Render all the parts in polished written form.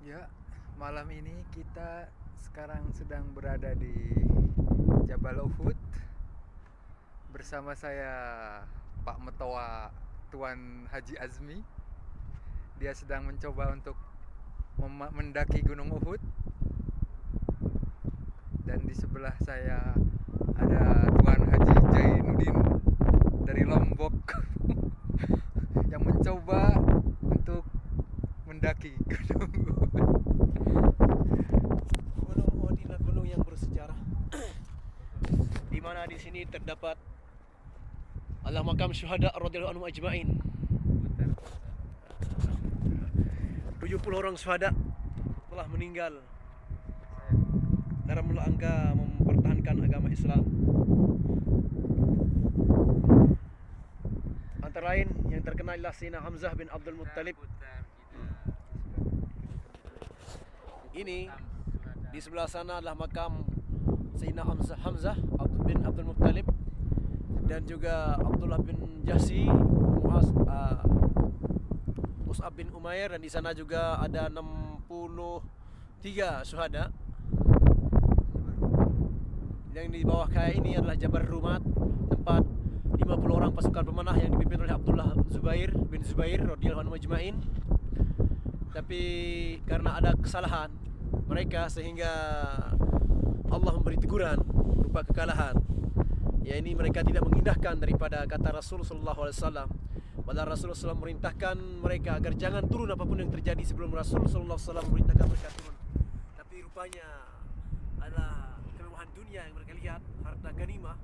Ya, malam ini kita sekarang sedang berada di Jabal Uhud bersama saya Pak Metoa Tuan Haji Azmi. Dia sedang mencoba untuk mendaki Gunung Uhud, dan di sebelah saya ada Tuan Haji Jainuddin dari Lombok yang mencoba untuk mendaki Gunung Uhud. Gunung Uhud adalah gunung yang bersejarah, di mana di sini terdapat adalah makam syuhada radhiyallahu anhum ajma'in. 70 orang syuhada telah meninggal dalam rangka mempertahankan agama Islam. Antara lain yang terkenal adalah Sayyidina Hamzah bin Abdul Muttalib. Ini di sebelah sana adalah makam Sayyidina Hamzah bin Abdul Muttalib, dan juga Abdullah bin Jahsi, Mus'ab bin Umair, dan di sana juga ada 63 syuhada. Yang di bawah kayak ini adalah Jabal Rumat, tempat 50 orang pasukan pemanah yang dipimpin oleh Abdullah bin Zubair radhiyallahu anhu ajma'in. Tapi karena ada kesalahan mereka sehingga Allah memberi teguran berupa kekalahan. Ya, ini mereka tidak mengindahkan daripada kata Rasul sallallahu alaihi wasallam. Padahal Rasulullah SAW merintahkan mereka agar jangan turun apapun yang terjadi sebelum Rasul sallallahu alaihi wasallam merintahkan mereka turun. Tapi rupanya adalah kemewahan dunia yang mereka lihat, harta ganimah,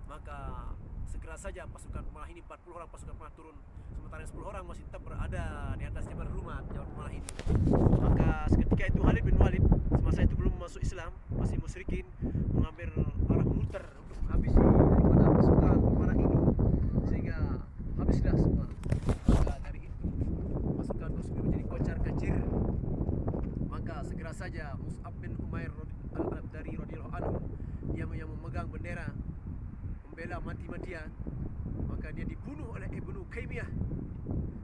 maka segera saja pasukan pemanah ini 40 orang pasukan pemanah turun, sementara 10 orang masih tetap berada di atas Jabal Rumat, Jabal pemanah ini. Maka seketika itu Khalid bin Walid, semasa itu belum masuk Islam, masih musyrikin, mengambil arah muter untuk menghabisi daripada pasukan pemanah ini, sehingga habislah semua. Maka dari itu pasukan muslim menjadi kocar kacir. Maka segera saja Mus'ab bin Umair al-Abdari radhiyallahu anhu, dia yang memegang bendera membela mati-matian, maka dia dibunuh oleh Ibnu Qaymiyah.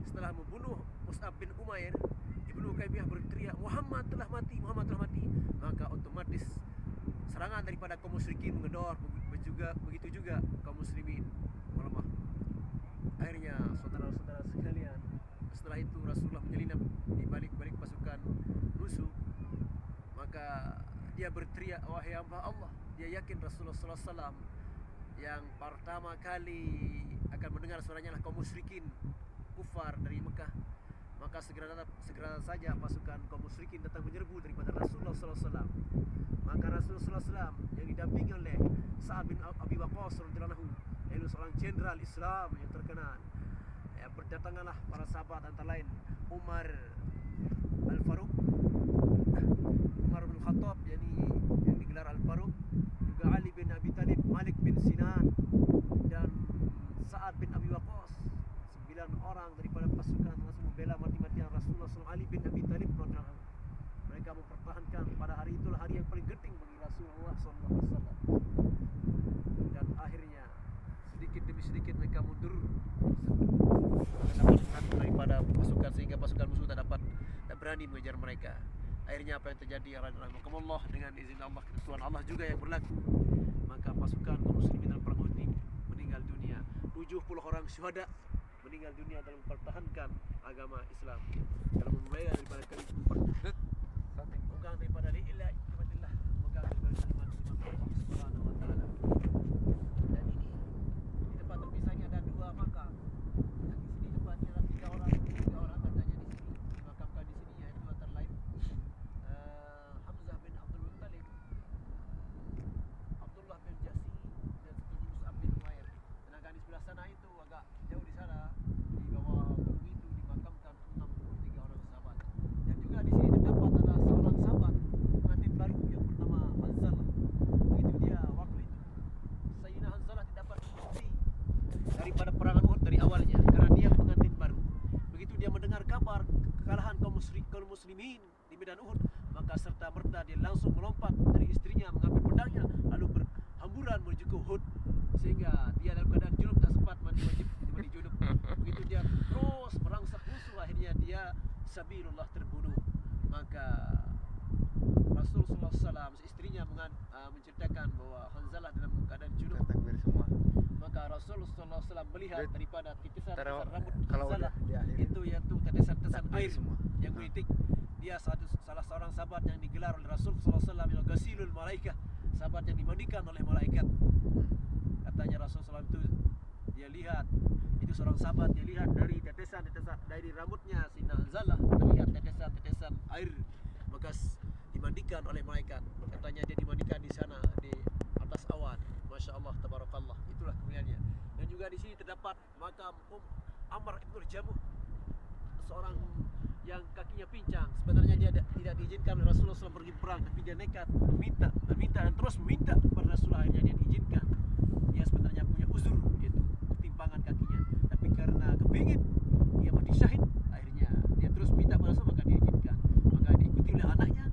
Setelah membunuh Mus'ab bin Umair, Ibnu Qaymiyah berteriak, Muhammad telah mati, Muhammad telah mati. Maka otomatis serangan daripada kaum musyrikin menggedor, begitu juga kaum muslimin melemah. Akhirnya saudara-saudara sekalian, setelah itu Rasulullah menyelinap di balik-balik pasukan musuh. Maka dia berteriak, wahai hamba Allah. Dia yakin Rasulullah sallallahu alaihi wasallam yang pertama kali akan mendengar suaranya adalah kaum musyrikin kufar dari Mekah. Maka segera saja pasukan kaum musyrikin datang menyerbu daripada Rasulullah sallallahu alaihi wasallam. Maka Rasulullah sallallahu alaihi wasallam yang didampingi oleh Sa'ad bin Abi Waqqas radhiyallahu anhu, yaitu seorang jenderal Islam yang terkenal. Ya, berdatanganlah para sahabat, antara lain Umar Al-Faruq, Umar bin Khattab yang digelar Al-Faruq, juga Ali bin Abi Thalib, Malik bin Sinan, dan Sa'ad bin Abi Waqqas. 9 orang daripada pasukan langsung membela mati-matian Rasulullah SAW. Ali bin Abi Thalib radhiyallahu anhu, mereka mempertahankan. Pada hari itulah hari yang paling genting bagi Rasulullah SAW. Dan akhirnya sedikit demi sedikit mereka mundur daripada pasukan, sehingga pasukan musuh tak berani mengejar mereka. Akhirnya apa yang terjadi, rahimakumullah, dengan izin Allah, ketentuan Allah juga yang berlaku. Maka pasukan kaum muslimin dalam perang Uhud meninggal dunia. 70 orang syuhada meninggal dunia dalam mempertahankan agama Islam, dalam membela daripada kalimat bukan daripada la ilaha illallah, bukan daripada kalimat Allah Subhanahu wa taala. Dan ini di tempat terpisahnya ada 2 makam. Yang di sini tempatnya ada 3 orang katanya di sini dimakamkan di sini, yaitu antara lain Hamzah bin Abdul Muttalib, Abdullah bin Jahsi, dan satu lagi Mus'ab bin Umair. Sedangkan di sebelah sana itu agak jauh di sana, di bawah gunung itu dimakamkan 63 orang sahabat. Dan juga di sini terdapat ada seorang sahabat pengantin baru yang bernama Hanzalah. Begitu dia waktu itu Sayyidina Hanzalah tidak dapat mengikuti daripada perangan Uhud dari awalnya karena dia pengantin baru. Begitu dia mendengar kabar kekalahan kaum muslimin di medan Uhud, maka serta merta dia langsung melompat dari istrinya, mengambil pedangnya, lalu berhamburan menuju ke Uhud, sehingga dia dalam keadaan junub, tak sempat mandi junub. Begitu dia terus merangsek musuh, akhirnya dia sabilullah terbunuh. maka Rasulullah SAW istrinya menceritakan bahwa Hanzalah dalam keadaan junub. Takbir semua. Maka Rasulullah SAW melihat daripada titisan-titisan rambut kalau Hanzalah udah di akhir itu yaitu tetesan-tetesan takbir air semua. yang menitik. Dia salah seorang sahabat yang digelar oleh Rasulullah SAW yang Ghasilul Malaikah, sahabat yang dimandikan oleh malaikat. Katanya Rasulullah SAW itu dia lihat, itu seorang sahabat, dia lihat dari tetesan-tetesan dari rambutnya Sina Hanzalah terlihat tetesan-tetesan air bekas dimandikan oleh malaikat. Katanya dia dimandikan di sana di atas awan. Masya Allah, tabarakallah. Itulah kemuliaannya. Dan juga di sini terdapat makam Amr ibn Jamuh, seorang yang kakinya pincang. Sebenarnya dia tidak diizinkan oleh Rasulullah SAW pergi perang, tapi dia nekat meminta dan terus meminta kepada Rasulullah. Akhirnya dia diizinkan. Dia sebenarnya punya uzur, yaitu ketimpangan kakinya, tapi karena kepingin dia mati syahid, akhirnya dia terus minta pada Rasul, maka dia izinkan. Maka diikuti oleh anaknya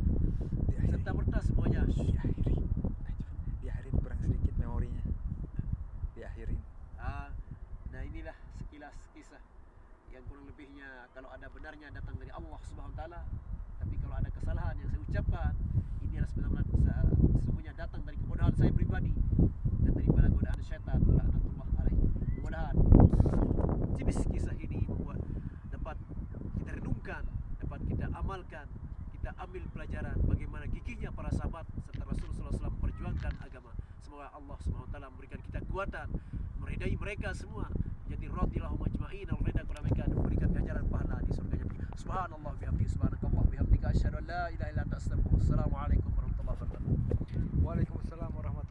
serta merta semuanya diakhirin kurang sedikit memorinya. Diakhirin. Nah inilah sekilas kisah yang kurang lebihnya kalau ada benarnya datang dari Allah Subhanahu wa taala, tapi kalau ada kesalahan yang saya ucapkan, ini adalah sebenarnya sesungguhnya datang dari kebodohan saya pribadi dan daripada godaan syaitan laknatullah alaih. Mudah-mudahan tipis kisah ini membuat dapat kita renungkan, dapat kita amalkan, kita ambil pelajaran bagaimana gigihnya para sahabat serta Rasulullah SAW memperjuangkan agama. Semoga Allah Subhanahu wa taala memberikan kita kekuatan, meridai mereka semua, jadi radhiyallahu majma'in, al-rida kepada mereka dan memberikan ganjaran pahala di surganya. Subhanallah bihamdihi, subhanakallah bihamdika, asyhadu an la ilaha illa anta astaghfiruka. Assalamualaikum warahmatullahi wabarakatuh. Waalaikumsalam warahmatullahi